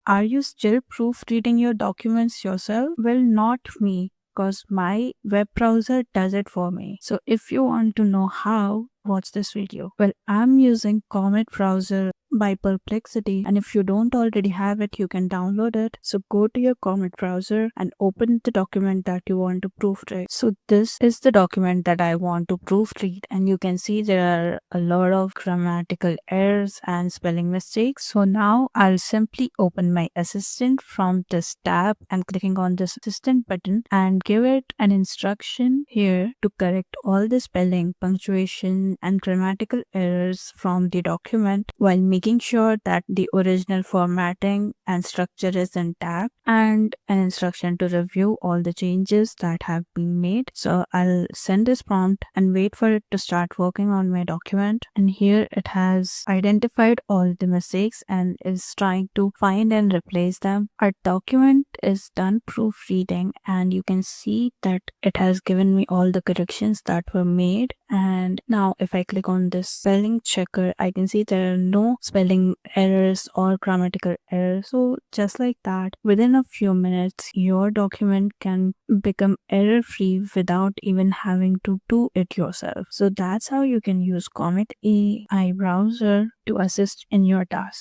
Are you still proofreading your documents yourself? Well, not me, because my web browser does it for me. So if you want to know how, watch this video. Well, I'm using Comet browser by Perplexity, and if you don't already have it, you can download it. So go to your Comet browser and open the document that you want to proofread. So this is the document that I want to proofread, and you can see there are a lot of grammatical errors and spelling mistakes. So now I'll simply open my assistant from this tab and clicking on this assistant button and give it an instruction here to correct all the spelling, punctuation, and grammatical errors from the document while making sure that the original formatting and structure is intact, and an instruction to review all the changes that have been made. So I'll send this prompt and wait for it to start working on my document. And here it has identified all the mistakes and is trying to find and replace them. Our document is done proofreading, and you can see that it has given me all the corrections that were made. And now if I click on this spelling checker, I can see there are no spelling errors or grammatical errors. So just like that, within a few minutes, your document can become error free without even having to do it yourself. So that's how you can use Comet AI browser to assist in your task.